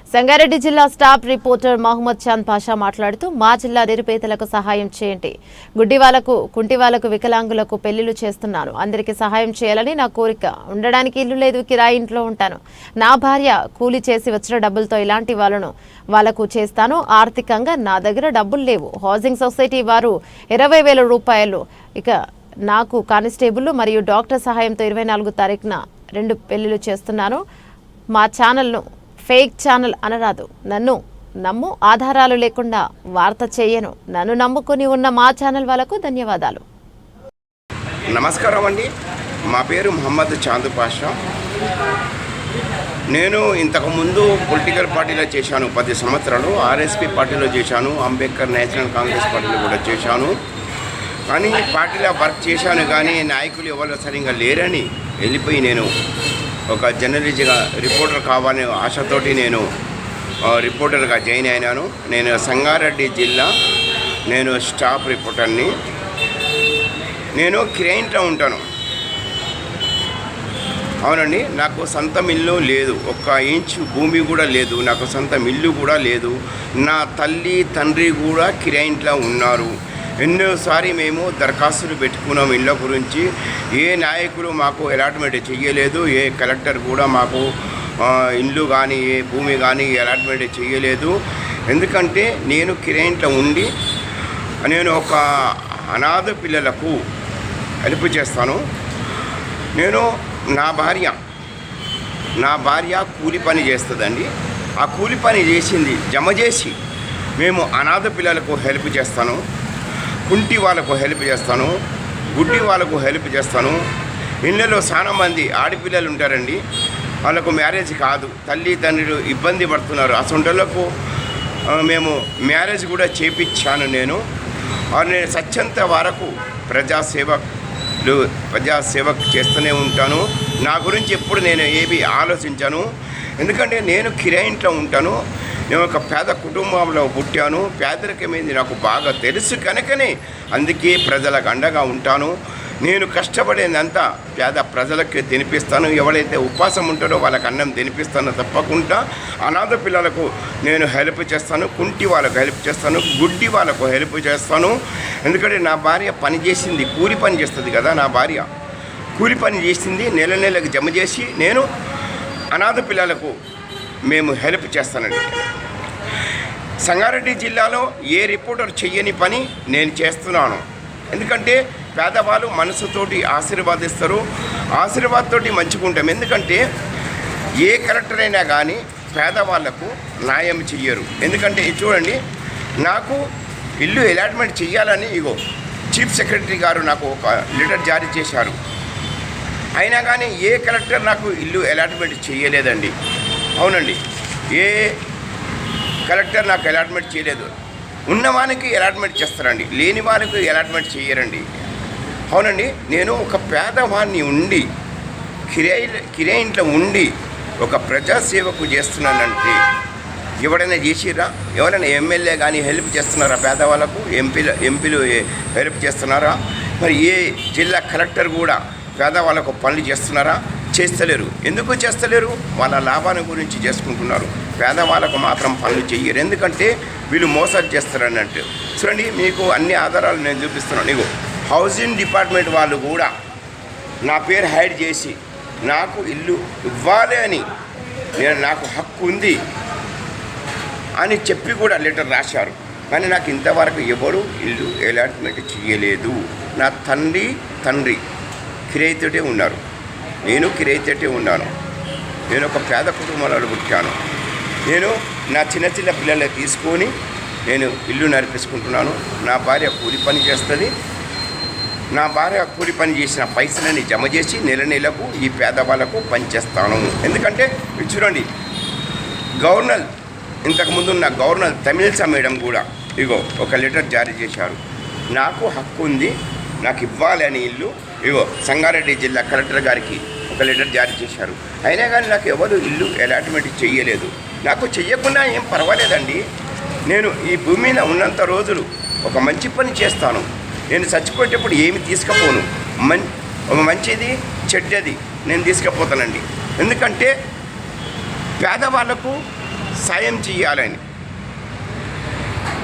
సంగారెడ్డి జిల్లా staff reporter Mohammed Chand Pasha మాట్లాడుతూ మా జిల్లా నిరుపేదలకు సహాయం చేయండి, గుడ్డివాళ్లకు కుంటివాళ్లకు వికలాంగులకు పెళ్లిళ్లు చేస్తున్నాను, అందరికీ సహాయం చేయాలని నా కోరిక. ఉండడానికి ఇల్లు లేదు, కిరాయి ఇంట్లో ఉంటాను. నా భార్య కూలి చేసి వచ్చిన డబ్బులతో ఇలాంటి వాళ్లకు చేస్తాను. ఆర్థికంగా నా దగ్గర డబ్బులు లేవు. హౌసింగ్ సొసైటీ వారు 20,000 రూపాయలు. ఇక నాకు కానిస్టేబుల్ మరియు డాక్టర్ సహాయంతో 24 తారీఖున 2 పెళ్లిళ్లు చేస్తున్నాను. మా ఛానల్ను ఫేక్ ఛానల్ అనరాదు. నన్ను నమ్ము, ఆధారాలు లేకుండా వార్త చేయను. నన్ను నమ్ముకుని ఉన్న మా ఛానల్ వాళ్ళకు ధన్యవాదాలు. నమస్కారం అండి. మా పేరు మహమ్మద్ చాంద్ పాషా. నేను ఇంతకుముందు పొలిటికల్ పార్టీలో చేశాను 10 సంవత్సరాలు. ఆర్ఎస్పీ పార్టీలో చేశాను, అంబేద్కర్ నేషనల్ కాంగ్రెస్ పార్టీలో కూడా చేశాను. కానీ పార్టీలో వర్క్ చేశాను, కానీ నాయకులు ఎవరు సరిగ్గా లేరని వెళ్ళిపోయి నేను ఒక జర్నలిస్ట్గా రిపోర్టర్ కావాలనే ఆశతోటి నేను రిపోర్టర్గా జాయిన్ అయినాను. నేను సంగారెడ్డి జిల్లా స్టాఫ్ రిపోర్టర్ని. నేను కిరాయింట్లో ఉంటాను. అవునండి, నాకు సొంతం ఇల్లు లేదు, 1 ఇంచు భూమి కూడా లేదు, నాకు సొంతం ఇల్లు కూడా లేదు. నా తల్లి తండ్రి కూడా కిరాయింట్లో ఉన్నారు. ఎన్నోసారి మేము దరఖాస్తులు పెట్టుకున్నాం ఇళ్ళ గురించి. ఏ నాయకులు మాకు అలాట్మెంట్ చేయలేదు, ఏ కలెక్టర్ కూడా మాకు ఇల్లు కానీ ఏ భూమి కానీ అలాట్మెంట్ చేయలేదు. ఎందుకంటే నేను కిరాయింట్లో ఉండి నేను ఒక అనాథ పిల్లలకు హెల్ప్ చేస్తాను. నా భార్య కూలి పని చేస్తుందండి. ఆ కూలి పని చేసింది జమ చేసి మేము అనాథ పిల్లలకు హెల్ప్ చేస్తాను, కుంటి వాళ్ళకు హెల్ప్ చేస్తాను, గుడ్డి వాళ్ళకు హెల్ప్ చేస్తాను. ఇళ్ళలో చాలా మంది ఆడపిల్లలు ఉంటారండి, వాళ్ళకు మ్యారేజ్ కాదు, తల్లి తండ్రులు ఇబ్బంది పడుతున్నారు. అసొంటోళ్లకు మేము మ్యారేజ్ కూడా చేపించాను. నేను సత్యంత వరకు ప్రజాసేవ చేస్తూనే ఉంటాను. నా గురించి ఎప్పుడు నేను ఏవి ఆలోచించాను. ఎందుకంటే నేను కిరాయింట్లో ఉంటాను. నేను ఒక పేద కుటుంబంలో పుట్టాను. పేదరికమేంది నాకు బాగా తెలుసు కనుకనే అందుకే ప్రజలకు అండగా ఉంటాను. నేను కష్టపడేదంతా పేద ప్రజలకి తినిపిస్తాను. ఎవరైతే ఉపవాసం ఉంటారో వాళ్ళకి అన్నం తినిపిస్తాను. తప్పకుండా అనాథ పిల్లలకు నేను హెల్ప్ చేస్తాను, కుంటి వాళ్ళకు హెల్ప్ చేస్తాను, గుడ్డి వాళ్ళకు హెల్ప్ చేస్తాను. ఎందుకంటే నా భార్య పని చేసింది, కూలి పని చేస్తుంది కదా. నా భార్య కూలి పని చేసింది, నెలకు జమ చేసి నేను అనాథ పిల్లలకు మేము హెల్ప్ చేస్తానండి. సంగారెడ్డి జిల్లాలో ఏ రిపోర్టర్ చెయ్యని పని నేను చేస్తున్నాను. ఎందుకంటే పేదవాళ్ళు మనసుతోటి ఆశీర్వాదిస్తారు, ఆశీర్వాదంతోటి మంచుకుంటాం. ఎందుకంటే ఏ కలెక్టర్ అయినా కానీ పేదవాళ్లకు న్యాయం చెయ్యరు. ఎందుకంటే చూడండి, నాకు ఇల్లు అలాట్మెంట్ చేయాలని చీఫ్ సెక్రటరీ గారు నాకు ఒక లెటర్ జారీ చేశారు. అయినా కానీ ఏ కలెక్టర్ నాకు ఇల్లు అలాట్మెంట్ చేయలేదండి. అవునండి, ఏ కలెక్టర్ నాకు అలాట్మెంట్ చేయలేదు. ఉన్నవానికి అలాట్మెంట్ చేస్తారండి, లేని వారికి అలాట్మెంట్ చేయరండి. అవునండి, నేను ఒక పేదవాడిని ఉండి కిరాయింట్లో ఉండి ఒక ప్రజాసేవకు చేస్తున్నానంటే ఎవరైనా చేసిరా? ఎవరైనా ఎమ్మెల్యే కానీ హెల్ప్ చేస్తున్నారా? పేదవాళ్ళకు ఎంపీలు హెల్ప్ చేస్తున్నారా? మరి ఏ జిల్లా కలెక్టర్ కూడా పేదవాళ్ళకు పనులు చేస్తున్నారా? చేస్తలేరు. ఎందుకు చేస్తలేరు? వాళ్ళ లాభాన్ని గురించి చేసుకుంటున్నారు. పేదవాళ్ళకు మాత్రం పనులు చెయ్యరు. ఎందుకంటే వీళ్ళు మోసాలు చేస్తారన్నట్టు. చూడండి, మీకు అన్ని ఆధారాలు నేను చూపిస్తున్నాను. హౌసింగ్ డిపార్ట్మెంట్ వాళ్ళు కూడా నా పేరు హైడ్ చేసి నాకు ఇల్లు ఇవ్వాలి అని, నాకు హక్కు ఉంది అని చెప్పి కూడా లెటర్ రాశారు. కానీ నాకు ఇంతవరకు ఎవరు ఇల్లు అలాట్మెంట్ చేయలేదు. నా తండ్రి కిరాయితోటే ఉన్నారు, నేను కిరాయితోటే ఉన్నాను. నేను ఒక పేద కుటుంబంలో పుట్టాను. నేను నా చిన్న పిల్లల్ని తీసుకొని నేను ఇల్లు నడిపించుకుంటున్నాను. నా భార్య కూలి పని చేస్తుంది. నా భార్య కూలి పని చేసిన పైసలని జమ చేసి నెలకు ఈ పేదవాళ్ళకు పనిచేస్తాను. ఎందుకంటే చూడండి, గవర్నర్ ఇంతకుముందున్న గవర్నర్ తమిళసా మేడం కూడా ఒక లెటర్ జారీ చేశారు. నాకు హక్కు ఉంది, నాకు ఇవ్వాలి అని ఇల్లు. సంగారెడ్డి జిల్లా కలెక్టర్ గారికి ఒక లెటర్ జారీ చేశారు. అయినా కానీ నాకు ఎవరు ఇల్లు అలాట్మెంట్ చేయలేదు. నాకు చెయ్యకుండా ఏం పర్వాలేదండి. నేను ఈ భూమి మీద ఉన్నంత రోజులు ఒక మంచి పని చేస్తాను. నేను చచ్చిపోయేటప్పుడు ఏమి తీసుకుపోను. మంచిది చెడ్డది నేను తీసుకుపోతానండి. ఎందుకంటే పేదవాళ్లకు సాయం చేయాలని.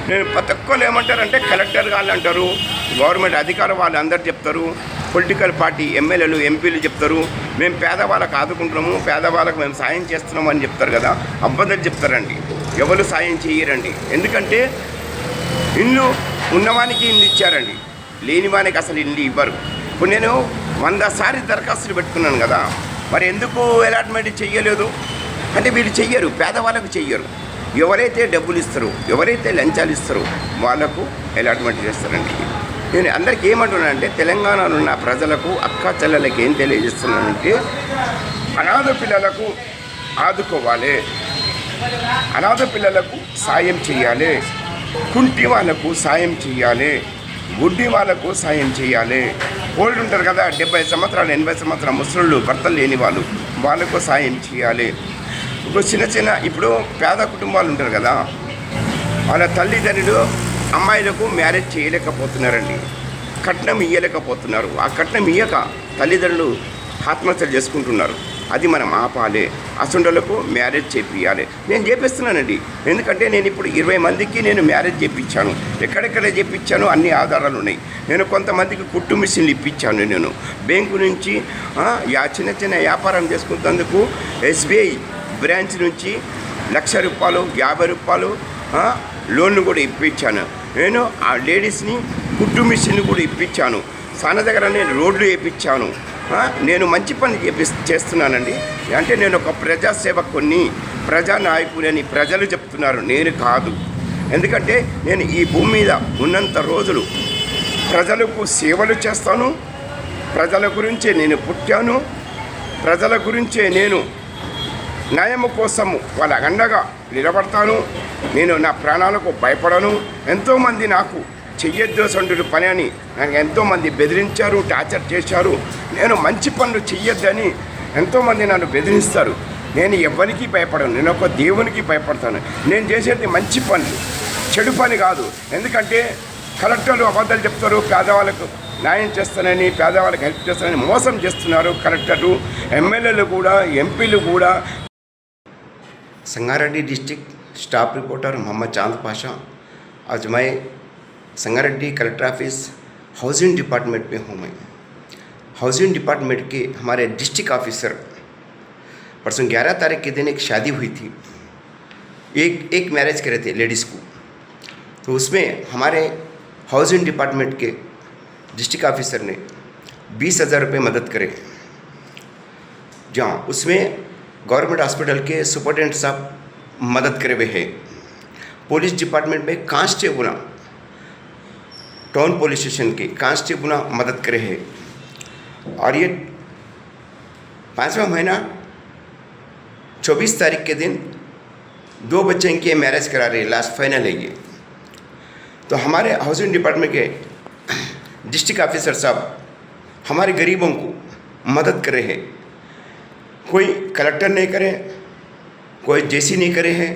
నేను ప్రతి ఒక్కరు ఏమంటారంటే కలెక్టర్ వాళ్ళు అంటారు, గవర్నమెంట్ అధికారులు వాళ్ళు అందరు చెప్తారు, పొలిటికల్ పార్టీ ఎమ్మెల్యేలు ఎంపీలు చెప్తారు మేము పేదవాళ్ళకు ఆదుకుంటున్నాము, పేదవాళ్ళకు మేము సాయం చేస్తున్నాము అని చెప్తారు కదా. అబద్ధాలు చెప్తారండి, ఎవరు సాయం చేయరండి. ఎందుకంటే ఇల్లు ఉన్నవానికి ఇల్లు ఇచ్చారండి, లేని వానికి అసలు ఇల్లు ఇవ్వరు. ఇప్పుడు నేను 100 సార్లు దరఖాస్తులు పెట్టుకున్నాను కదా, మరి ఎందుకు అలాట్మెంట్ చెయ్యలేదు అంటే వీళ్ళు చెయ్యరు, పేదవాళ్ళకు చెయ్యరు. ఎవరైతే డబ్బులు ఇస్తారో, ఎవరైతే లంచాలు ఇస్తారో వాళ్ళకు అలాట్మెంట్ చేస్తారండి. నేను అందరికీ ఏమంటున్నానంటే తెలంగాణలో ఉన్న ప్రజలకు, అక్క చెల్లెలకి ఏం తెలియజేస్తున్నానంటే అనాథ పిల్లలకు ఆదుకోవాలి, అనాథ పిల్లలకు సాయం చేయాలి, కుంటి వాళ్ళకు సాయం చేయాలి, గుడ్డి వాళ్ళకు సాయం చేయాలి. ఓల్డ్ ఉంటారు కదా, 70 సంవత్సరాలు 80 సంవత్సరాల ముసళ్ళు, భర్తలు లేని వాళ్ళు, వాళ్ళకు సాయం చేయాలి. ఇప్పుడు చిన్న ఇప్పుడు పేద కుటుంబాలు ఉంటారు కదా, వాళ్ళ తల్లిదండ్రులు అమ్మాయిలకు మ్యారేజ్ చేయలేకపోతున్నారండి, కట్నం ఇయ్యలేకపోతున్నారు. ఆ కట్నం ఇయ్యక తల్లిదండ్రులు ఆత్మహత్యలు చేసుకుంటున్నారు. అది మనం ఆపాలి, అసంటోళ్ళకు మ్యారేజ్ చేపియాలి. నేను చేపిస్తున్నానండి, ఎందుకంటే నేను ఇప్పుడు 20 మందికి నేను మ్యారేజ్ చేయించాను. ఎక్కడెక్కడ చేయించాను అన్ని ఆధారాలు ఉన్నాయి. నేను కొంతమందికి కుట్టు మిషన్లు ఇప్పించాను. నేను బ్యాంకు నుంచి చిన్న చిన్న వ్యాపారం చేసుకున్నందుకు SBI బ్రాంచ్ నుంచి ₹1,00,000 ₹50 లోన్లు కూడా ఇప్పించాను. నేను ఆ లేడీస్ని కుట్టు మిషన్లు కూడా ఇప్పించాను. సాన దగ్గర నేను రోడ్లు వేయించాను. నేను మంచి పని చేస్తున్నానండి. అంటే నేను ఒక ప్రజాసేవకుని, ప్రజానాయకుని అని ప్రజలు చెప్తున్నారు, నేను కాదు. ఎందుకంటే నేను ఈ భూమి మీద ఉన్నంత రోజులు ప్రజలకు సేవలు చేస్తాను, ప్రజల గురించే నేను పుట్టాను, ప్రజల గురించే నేను న్యాయము కోసము వాళ్ళ అండగా నిలబడతాను. నేను నా ప్రాణాలకు భయపడను. ఎంతోమంది నాకు చెయ్యొద్దు సంటుడు పని అని నాకు ఎంతోమంది బెదిరించారు, టార్చర్ చేశారు. నేను మంచి పనులు చెయ్యొద్దని ఎంతోమంది నన్ను బెదిరిస్తారు. నేను ఎవరికి భయపడను, నేను ఒక దేవునికి భయపడతాను. నేను చేసేది మంచి పనులు, చెడు పని కాదు. ఎందుకంటే కలెక్టర్లు అబద్ధాలు చెప్తారు, పేదవాళ్ళకు న్యాయం చేస్తానని, పేదవాళ్ళకి హెల్ప్ చేస్తానని మోసం చేస్తున్నారు కలెక్టర్లు, ఎమ్మెల్యేలు కూడా, ఎంపీలు కూడా. Sangareddy district staff reporter Mohammed Chand Pasha. आज मैं Sangareddy collector office housing department में हूँ। मैं हाउसिंग डिपार्टमेंट के हमारे डिस्ट्रिक्ट ऑफिसर परसों 11 तारीख के दिन एक शादी हुई थी, एक मैरिज करे थे लेडीज़ को। तो उसमें हमारे हाउसिंग डिपार्टमेंट के डिस्ट्रिक्ट ऑफिसर ने 20,000 रुपये मदद करे। जहाँ उसमें गवर्नमेंट हॉस्पिटल के सुपरिटेंडेंट साहब मदद करे हुए हैं। पुलिस डिपार्टमेंट में कांस्टेबल, टाउन पुलिस स्टेशन के कांस्टेबल मदद करे हैं। और ये 5वां महीना 24 तारीख के दिन 2 बच्चे के मैरिज करा रहे, लास्ट फाइनल है ये। तो हमारे हाउसिंग डिपार्टमेंट के डिस्ट्रिक्ट ऑफिसर साहब हमारे गरीबों को मदद कर रहे हैं। कोई कलेक्टर नहीं करे, कोई जेसी नहीं करे हैं,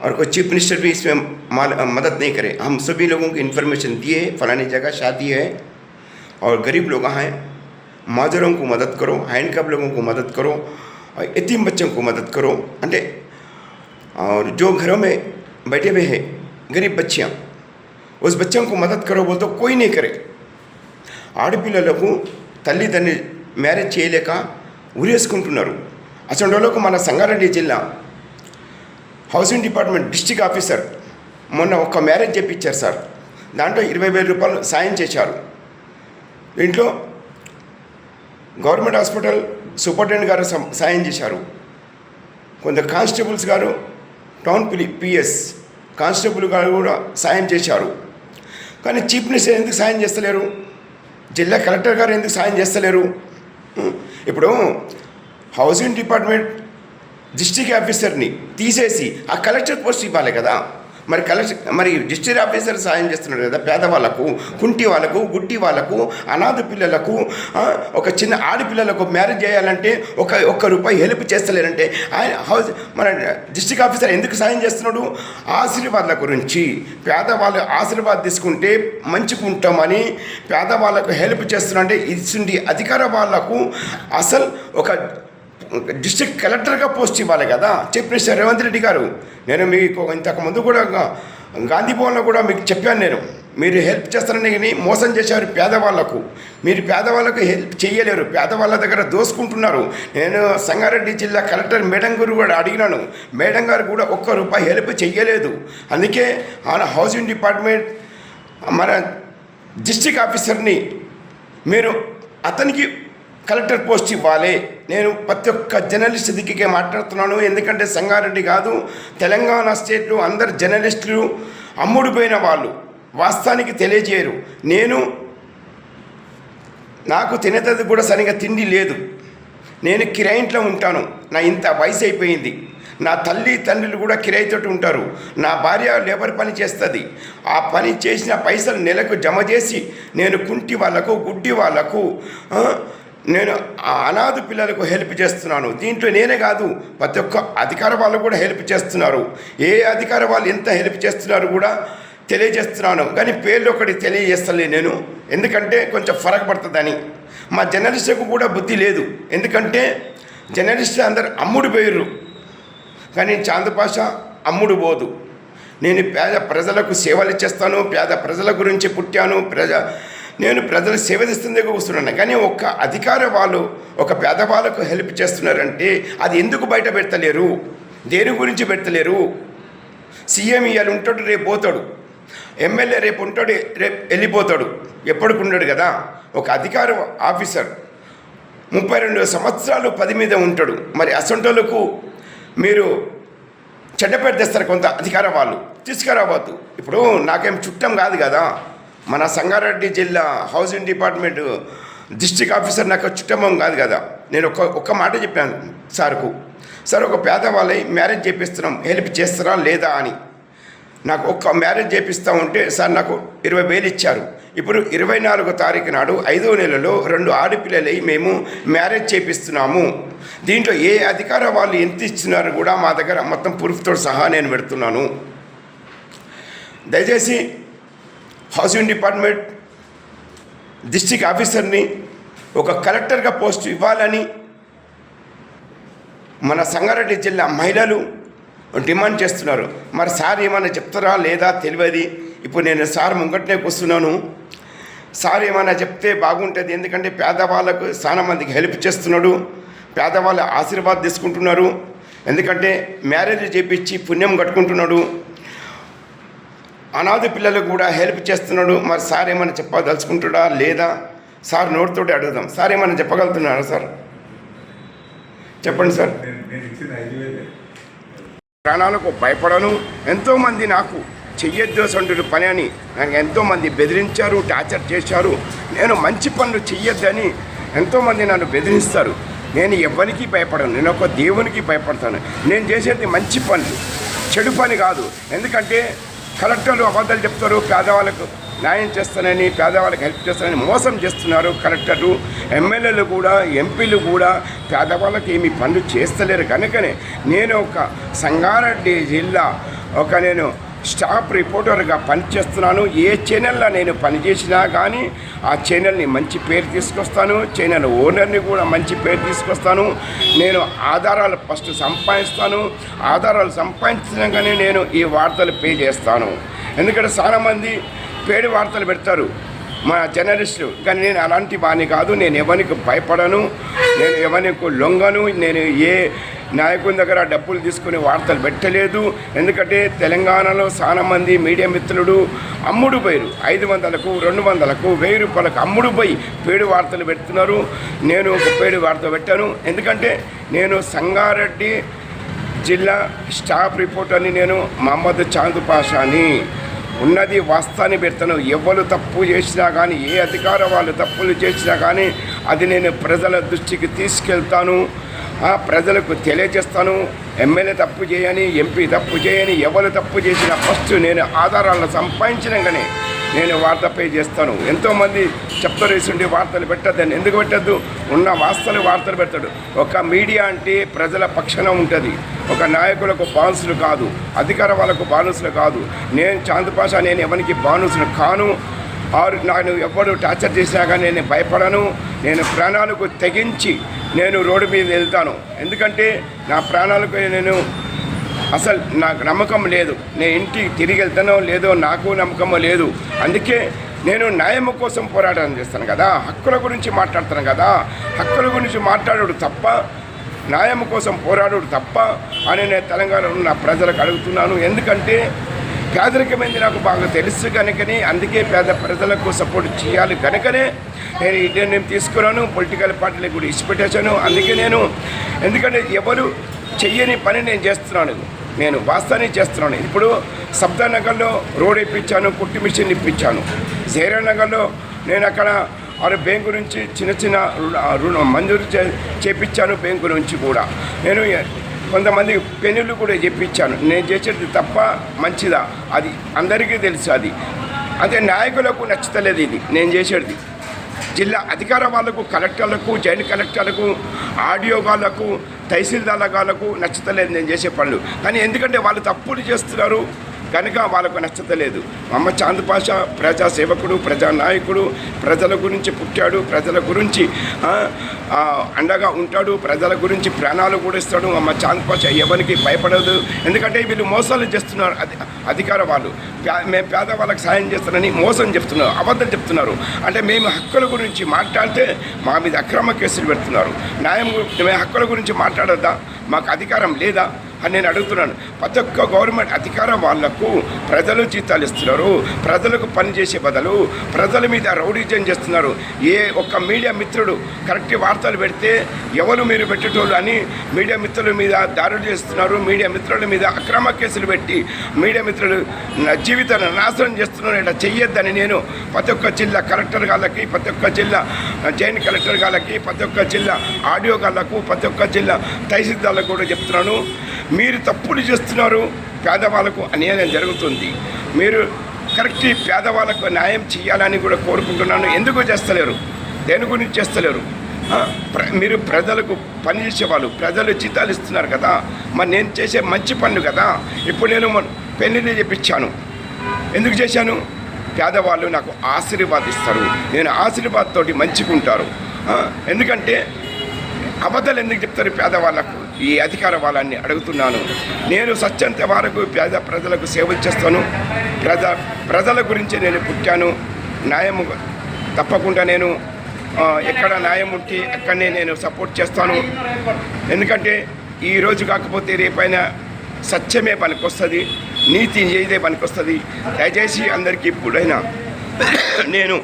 और कोई चीफ मिनिस्टर भी इसमें मदद नहीं करे। हम सभी लोगों को इन्फॉर्मेशन दिए, फलानी जगह शादी है और गरीब लोग हैं, माजरों को मदद करो, हैंडकैप लोगों को मदद करो, और यतीम बच्चों को मदद करो। अंटे और जो घरों में बैठे हुए हैं गरीब बच्चियाँ, उस बच्चों को मदद करो बोल तो कोई नहीं करे। ఆడపిల్లలకు తల్లిదండ్రి మ్యారేజ్ చేయలేక ఉరేసుకుంటున్నారు. అసలు వాళ్ళకు మన సంగారెడ్డి జిల్లా హౌసింగ్ డిపార్ట్మెంట్ డిస్ట్రిక్ట్ ఆఫీసర్ మొన్న ఒక మ్యారేజ్ చేయించారు సార్. దాంట్లో 20,000 రూపాయలు సాయం చేశారు. దీంట్లో గవర్నమెంట్ హాస్పిటల్ సూపరింటెండెంట్ గారు సాయం చేశారు. కొంత కానిస్టేబుల్స్ గారు, టౌన్ PS కానిస్టేబుల్ గారు కూడా సాయం చేశారు. కానీ చీఫ్ మినిస్టర్ ఎందుకు సాయం చేస్తలేరు? జిల్లా కలెక్టర్ గారు ఎందుకు సాయం చేస్తలేరు? ఇప్పుడు హౌసింగ్ డిపార్ట్మెంట్ డిస్ట్రిక్ట్ ఆఫీసర్ని తీసేసి ఆ కలెక్టర్ పోస్ట్ ఇవ్వాలి కదా. మరి డిస్ట్రిక్ట్ ఆఫీసర్ సాయం చేస్తున్నాడు కదా పేదవాళ్ళకు, కుంటి వాళ్ళకు, గుడ్డి వాళ్ళకు, అనాథ పిల్లలకు, ఒక చిన్న ఆడపిల్లలకు మ్యారేజ్ చేయాలంటే ఒక్క రూపాయి హెల్ప్ చేస్తలేరంటే మన డిస్ట్రిక్ట్ ఆఫీసర్ ఎందుకు సాయం చేస్తున్నాడు? ఆశీర్వాదాల గురించి, పేదవాళ్ళు ఆశీర్వాదం తీసుకుంటే మంచుకుంటామని పేదవాళ్ళకు హెల్ప్ చేస్తున్నారంటే ఇది అధికార వాళ్ళకు అసలు ఒక డిస్ట్రిక్ట్ కలెక్టర్గా పోస్ట్ ఇవ్వాలి కదా చెప్పిన సార్ రేవంత్ రెడ్డి గారు. నేను మీకు ఇంతకుముందు కూడా గాంధీ భవన్లో కూడా మీకు చెప్పాను, నేను మీరు హెల్ప్ చేస్తారని కానీ మోసం చేశారు పేదవాళ్లకు. మీరు పేదవాళ్ళకు హెల్ప్ చేయలేరు, పేదవాళ్ళ దగ్గర దోసుకుంటున్నారు. నేను సంగారెడ్డి జిల్లా కలెక్టర్ మేడం గారు కూడా అడిగినాను, మేడం గారు కూడా ₹1 హెల్ప్ చేయలేదు. అందుకే ఆయన హౌసింగ్ డిపార్ట్మెంట్ మన డిస్ట్రిక్ట్ ఆఫీసర్ని మీరు అతనికి కలెక్టర్ పోస్ట్ ఇవ్వాలి. నేను ప్రతి ఒక్క జర్నలిస్ట్ దిక్కే మాట్లాడుతున్నాను. ఎందుకంటే సంగారెడ్డి కాదు, తెలంగాణ స్టేట్లో అందరు జర్నలిస్టులు అమ్ముడుపోయిన వాళ్ళు వాస్తవానికి తెలియజేయరు. నాకు తినేది కూడా సరిగా తిండి లేదు. నేను కిరాయింట్లో ఉంటాను. నా ఇంత వయసు అయిపోయింది. నా తల్లి తండ్రులు కూడా కిరాయితోటి ఉంటారు. నా భార్య లేబర్ పని చేస్తుంది. ఆ పని చేసిన పైసలు నెలకు జమ చేసి నేను కుంటి వాళ్ళకు, గుడ్డి వాళ్ళకు, నేను అనాథ పిల్లలకు హెల్ప్ చేస్తున్నాను. దీంట్లో నేనే కాదు, ప్రతి ఒక్క అధికార వాళ్ళు కూడా హెల్ప్ చేస్తున్నారు. ఏ అధికార వాళ్ళు ఎంత హెల్ప్ చేస్తున్నారు కూడా తెలియజేస్తున్నాను. కానీ పేర్లు ఒకటి తెలియజేస్తలే నేను, ఎందుకంటే కొంచెం ఫరక్ పడుతుందని. మా జర్నలిస్టులకు కూడా బుద్ధి లేదు, ఎందుకంటే జర్నలిస్టులు అందరు అమ్ముడు పోయిర్రు. కానీ చాంద్ పాషా అమ్ముడు పోదు. నేను పేద ప్రజలకు సేవలు చేస్తాను, పేద ప్రజల గురించి పుట్టాను, నేను ప్రజలకు సేవ చేస్తుందే కూర్చున్నాను. కానీ ఒక్క అధికార వాళ్ళు ఒక పేదవాళ్ళకు హెల్ప్ చేస్తున్నారంటే అది ఎందుకు బయట పెడతలేరు, దేని గురించి పెడతలేరు? సీఎం ఇవాళ ఉంటాడు, రేపు పోతాడు. ఎమ్మెల్యే రేపు ఉంటాడు, రేపు వెళ్ళిపోతాడు, ఎప్పటికి ఉండడు కదా. ఒక అధికార ఆఫీసర్ 32 సంవత్సరాలు 10 మీద ఉంటాడు. మరి అసంటోళ్ళకు మీరు చెడ్డపేట తెస్తారు కొంత అధికార వాళ్ళు, తీసుకురావద్దు. ఇప్పుడు నాకేం చుట్టం కాదు కదా, మన సంగారెడ్డి జిల్లా హౌసింగ్ డిపార్ట్మెంట్ డిస్ట్రిక్ట్ ఆఫీసర్ నాకు చుట్టమం కాదు కదా. నేను ఒక్క మాట చెప్పాను సార్కు, సార్ ఒక పేదవాళ్ళై మ్యారేజ్ చేపిస్తున్నాం, హెల్ప్ చేస్తారా లేదా అని. నాకు ఒక్క మ్యారేజ్ చేపిస్తూ ఉంటే సార్ నాకు 20,000 ఇచ్చారు. ఇప్పుడు 24వ తారీఖు నాడు 5వ నెలలో 2 ఆడపిల్లలై మేము మ్యారేజ్ చేపిస్తున్నాము. దీంట్లో ఏ అధికార వాళ్ళు ఎంత ఇస్తున్నారు కూడా మా దగ్గర మొత్తం ప్రూఫ్తో సహా నేను పెడుతున్నాను. దయచేసి హౌసింగ్ డిపార్ట్మెంట్ డిస్ట్రిక్ట్ ఆఫీసర్ని ఒక కలెక్టర్గా పోస్ట్ ఇవ్వాలని మన సంగారెడ్డి జిల్లా మహిళలు డిమాండ్ చేస్తున్నారు. మరి సార్ ఏమైనా చెప్తారా లేదా తెలియదు. ఇప్పుడు నేను సార్ ముంగట్నే కూర్చున్నాను, సార్ ఏమైనా చెప్తే బాగుంటుంది. ఎందుకంటే పేదవాళ్ళకు చాలా మందికి హెల్ప్ చేస్తున్నాడు, పేదవాళ్ళ ఆశీర్వాదం తీసుకుంటున్నారు. ఎందుకంటే మ్యారేజ్ చేపించి పుణ్యం కట్టుకుంటున్నాడు, అనాథ పిల్లలకు కూడా హెల్ప్ చేస్తున్నాడు. మరి సార్ ఏమైనా చెప్పదలుచుకుంటాడా లేదా? సార్ నోటితోటి అడుగుదాం. సార్ ఏమైనా చెప్పగలుగుతున్నారా సార్? చెప్పండి సార్. ప్రాణాలకు భయపడను. ఎంతోమంది నాకు చెయ్యొద్దు అసంటు పని అని నాకు ఎంతోమంది బెదిరించారు, టార్చర్ చేశారు. నేను మంచి పనులు చెయ్యొద్దని ఎంతోమంది నన్ను బెదిరిస్తారు. నేను ఎవరికి భయపడను, నేను ఒక దేవునికి భయపడతాను. నేను చేసేది మంచి పనులు, చెడు పని కాదు. ఎందుకంటే కలెక్టర్లు అబద్ధాలు చెప్తారు, పేదవాళ్ళకు న్యాయం చేస్తానని, పేదవాళ్ళకి హెల్ప్ చేస్తానని మోసం చేస్తున్నారు. కలెక్టర్లు, ఎమ్మెల్యేలు కూడా, ఎంపీలు కూడా పేదవాళ్ళకి ఏమి పనులు చేస్తలేరు. కనుకనే నేను ఒక సంగారెడ్డి జిల్లా నేను స్టాఫ్ రిపోర్టర్గా పనిచేస్తున్నాను. ఏ ఛానల్లో నేను పనిచేసినా కానీ ఆ ఛానల్ని మంచి పేరు తీసుకొస్తాను, ఛానల్ ఓనర్ని కూడా మంచి పేరు తీసుకొస్తాను. నేను ఆధారాలు ఫస్ట్ సంపాదిస్తాను, ఆధారాలు సంపాదించగానే నేను ఈ వార్తలు పే చేస్తాను. ఎందుకంటే చాలామంది పేరు వార్తలు పెడతారు మా జర్నలిస్టులు, కానీ నేను అలాంటి వాణ్ణి కాదు. నేను ఎవరికి భయపడను, నేను ఎవరికి లొంగను. నేను ఏ నాయకుని దగ్గర డబ్బులు తీసుకుని వార్తలు పెట్టలేదు. ఎందుకంటే తెలంగాణలో చాలామంది మీడియా మిత్రులు అమ్ముడు పోయారు. 500కు, 200కు, 1000 రూపాయలకు అమ్ముడు పోయి పేడు వార్తలు పెడుతున్నారు. నేను ఒక పేడు వార్త పెట్టాను. ఎందుకంటే నేను సంగారెడ్డి జిల్లా స్టాఫ్ రిపోర్టర్ని, నేను మహమ్మద్ చాంద్ పాషాని. ఉన్నది వాస్తవాన్ని పెడతాను. ఎవరు తప్పు చేసినా కానీ, ఏ అధికార వాళ్ళు తప్పులు చేసినా కానీ అది నేను ప్రజల దృష్టికి తీసుకెళ్తాను, ప్రజలకు తెలియజేస్తాను. ఎమ్మెల్యే తప్పు చేయని, ఎంపీ తప్పు చేయని, ఎవరు తప్పు చేసినా ఫస్ట్ నేను ఆధారాలను సంపాదించినాకనే నేను వార్త పే చేస్తాను. ఎంతోమంది చెప్తారు ఇటువంటి వార్తలు పెట్టద్దని. ఎందుకు పెట్టద్దు? ఉన్న వాస్తవాలు వార్తలు పెడతాడు. ఒక మీడియా అంటే ప్రజల పక్షాన ఉంటుంది. ఒక నాయకులకు బానిసలు కాదు, అధికార వాళ్ళకు బానిసలు కాదు. నేను చాంద్ పాషా, నేను ఎవరికి బానిసలు కాను. ఆరు నన్ను ఎవరు టార్చర్ చేసినా కానీ నేను భయపడను. నేను ప్రాణాలకు తెగించి నేను రోడ్డు మీద వెళ్తాను. ఎందుకంటే నా ప్రాణాలకు నేను అసలు నాకు నమ్మకం లేదు. నేను ఇంటికి తిరిగి వెళ్తానో లేదో నాకు నమ్మకమో లేదు. అందుకే నేను న్యాయం కోసం పోరాటం చేస్తాను కదా, హక్కుల గురించి మాట్లాడుతాను కదా. హక్కుల గురించి మాట్లాడు తప్ప, న్యాయం కోసం పోరాడు తప్ప అని నేను తెలంగాణలో ఉన్న ప్రజలకు అడుగుతున్నాను. ఎందుకంటే పేదరికమైంది నాకు బాగా తెలుసు కనుకనే, అందుకే పేద ప్రజలకు సపోర్ట్ చేయాలి కనుకనే నేను ఈ నిర్ణయం తీసుకున్నాను. పొలిటికల్ పార్టీలకు కూడా ఇచ్చిపెట్టేశాను. అందుకే నేను, ఎందుకంటే ఎవరు చెయ్యని పని నేను చేస్తున్నాను, నేను వాస్తవాన్ని చేస్తున్నాను. ఇప్పుడు సబ్దానగర్లో రోడ్ ఇప్పించాను, కుట్టి మిషన్ ఇప్పించాను. జైరానగర్లో నేను అక్కడ బ్యాంకు నుంచి చిన్న చిన్న రుణం మంజూరు చేపించాను. బ్యాంకు నుంచి కూడా నేను కొంతమంది పెన్నులు కూడా చెప్పించాను. నేను చేసేది తప్ప మంచిదా అది అందరికీ తెలుసు. అది అదే నాయకులకు నచ్చుతలేదు ఇది నేను చేసేది. జిల్లా అధికార వాళ్ళకు, కలెక్టర్లకు, జాయింట్ కలెక్టర్లకు, ఆడియో వాళ్ళకు, తహసీల్దార్లకు నచ్చుతలేదు నేను చేసే పనులు. కానీ ఎందుకంటే వాళ్ళు తప్పులు చేస్తున్నారు కనుక వాళ్ళకు నచ్చతలేదు. మహమ్మద్ చాంద్ పాషా ప్రజాసేవకుడు, ప్రజానాయకుడు, ప్రజల గురించి పుట్టాడు, ప్రజల గురించి అండగా ఉంటాడు, ప్రజల గురించి ప్రాణాలు కూడా ఇస్తాడు. మహమ్మద్ చాంద్ పాషా ఎవరికి భయపడదు. ఎందుకంటే వీళ్ళు మోసాలు చేస్తున్నారు. అధికార వాళ్ళు మేము పేదవాళ్ళకి సాయం చేస్తారని మోసం చెప్తున్నారు, అబద్ధం చెప్తున్నారు. అంటే మేము హక్కుల గురించి మాట్లాడితే మా మీద అక్రమ కేసులు పెడుతున్నారు. న్యాయం మేము హక్కుల గురించి మాట్లాడద్దా, మాకు అధికారం లేదా అని నేను అడుగుతున్నాను. ప్రతి ఒక్క గవర్నమెంట్ అధికారం వాళ్లకు ప్రజలు జీతాలు ఇస్తున్నారు. ప్రజలకు పనిచేసే బదులు ప్రజల మీద రౌడీజం చేస్తున్నారు. ఏ ఒక్క మీడియా మిత్రుడు కరెక్ట్ వార్తలు పెడితే ఎవరు మీరు పెట్టేటోళ్ళు అని మీడియా మిత్రుల మీద దాడులు చేస్తున్నారు. మీడియా మిత్రుల మీద అక్రమ కేసులు పెట్టి మీడియా మిత్రులు జీవితాన్ని నాశనం చేస్తున్నారు. ఇలా చెయ్యొద్దని నేను ప్రతి ఒక్క జిల్లా కలెక్టర్ గాళ్ళకి, ప్రతి ఒక్క జిల్లా జాయింట్ కలెక్టర్ గాళ్ళకి, ప్రతి ఒక్క జిల్లా ఆడియో గాళ్ళకు, ప్రతి ఒక్క జిల్లా తహసీల్దార్లకు కూడా చెప్తున్నాను. మీరు తప్పులు చేస్తున్నారు, పేదవాళ్ళకు అన్యాయం జరుగుతుంది. మీరు కరెక్ట్ పేదవాళ్ళకు న్యాయం చేయాలని కూడా కోరుకుంటున్నాను. ఎందుకు చేస్తలేరు, దేని గురించి చేస్తలేరు? మీరు ప్రజలకు పనిచేసేవాళ్ళు, ప్రజలు జీతాలు ఇస్తున్నారు కదా, మరి నేను చేసే మంచి పనులు కదా. ఇప్పుడు నేను పెళ్లిని చెప్పించాను. ఎందుకు చేశాను? పేదవాళ్ళు నాకు ఆశీర్వాదిస్తారు, నేను ఆశీర్వాదంతోటి మంచిగుంటారు. ఎందుకంటే అబద్ధాలు ఎందుకు చెప్తారు పేదవాళ్ళకు? ఈ అధికార వాళ్ళని అడుగుతున్నాను. నేను సత్యంత వరకు పేద ప్రజలకు సేవలు చేస్తాను. ప్రజల గురించి నేను పుట్టాను. న్యాయం తప్పకుండా నేను ఎక్కడ న్యాయం ఉంటే అక్కడనే నేను సపోర్ట్ చేస్తాను. ఎందుకంటే ఈరోజు కాకపోతే రేపైనా సత్యమే పనికొస్తుంది, నీతి ఏదే పనికొస్తుంది. దయచేసి అందరికీ ఇప్పుడైనా నేను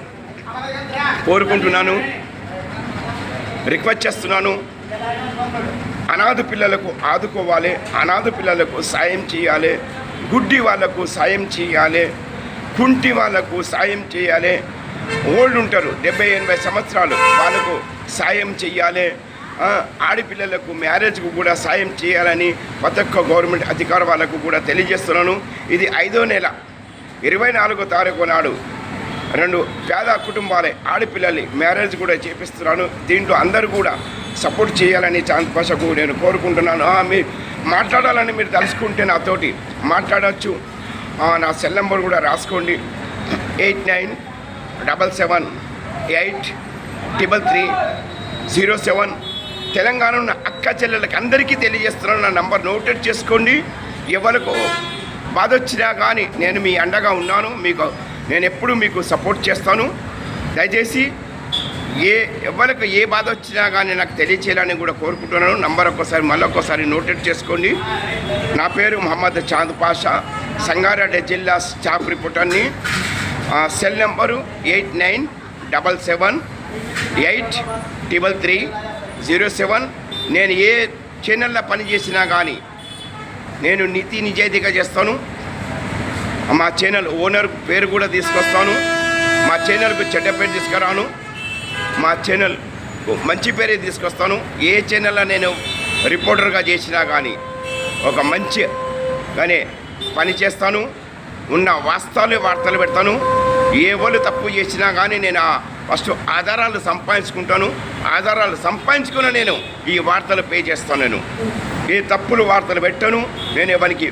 కోరుకుంటున్నాను, రిక్వెస్ట్ చేస్తున్నాను. అనాథ పిల్లలకు ఆదుకోవాలి, అనాథ పిల్లలకు సాయం చేయాలి, గుడ్డి వాళ్లకు సాయం చేయాలి, కుంటి వాళ్లకు సాయం చేయాలి. ఓల్డ్ ఉంటారు 70-80 సంవత్సరాలు, వాళ్ళకు సాయం చేయాలి. ఆడపిల్లలకు మ్యారేజ్కు కూడా సాయం చేయాలని ప్రతి ఒక్క గవర్నమెంట్ అధికార వాళ్ళకు కూడా తెలియజేస్తున్నాను. ఇది 5వ నెల 24వ తారీఖు నాడు 2 పేద కుటుంబాలే ఆడపిల్లల్ని మ్యారేజ్ కూడా చేపిస్తున్నాను. దీంట్లో అందరూ కూడా సపోర్ట్ చేయాలని చాంద్ పాషాకు నేను కోరుకుంటున్నాను. మీరు మాట్లాడాలని మీరు తలుసుకుంటే నాతోటి మాట్లాడవచ్చు. నా సెల్ నెంబర్ కూడా రాసుకోండి, 8977833307. తెలంగాణ ఉన్న అక్క చెల్లెళ్ళకి అందరికీ తెలియజేస్తున్నాను. నా నంబర్ నోటెడ్ చేసుకోండి. ఎవరికి బాధ వచ్చినా కానీ నేను మీ అండగా ఉన్నాను. నేను ఎప్పుడు మీకు సపోర్ట్ చేస్తాను. దయచేసి ఎవరికి ఏ బాధ వచ్చినా కానీ నాకు తెలియచేయాలని కూడా కోరుకుంటున్నాను. నంబర్ మళ్ళొక్కసారి నోటెడ్ చేసుకోండి. నా పేరు మహమ్మద్ చాంద్ పాషా, సంగారెడ్డి జిల్లా స్టాఫ్ రిపోర్టర్ని. Cell number 8977833307. నేను ఏ ఛానల్లో పనిచేసినా కానీ నేను నీతి నిజాయితీగా చేస్తాను. మా ఛానల్ ఓనర్ పేరు కూడా తీసుకొస్తాను. మా ఛానల్కు చెడ్డ పేరు తీసుకురాను, మా ఛానల్ మంచి పేరే తీసుకొస్తాను. ఏ ఛానల్లో నేను రిపోర్టర్గా చేసినా కానీ ఒక మంచిగానే పని చేస్తాను. ఉన్న వార్తలు పెడతాను. ఏ వాళ్ళు తప్పు చేసినా కానీ నేను ఫస్ట్ ఆధారాలు సంపాదించుకుంటాను. ఆధారాలు సంపాదించుకున్న నేను ఈ వార్తలు పే చేస్తాను. నేను ఏ తప్పులు వార్తలు పెట్టను, నేను ఎవరికి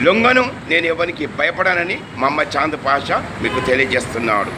లొంగను, నేను ఎవరికి భయపడానని మహమ్మద్ చాంద్ పాషా మీకు తెలియజేస్తున్నాడు.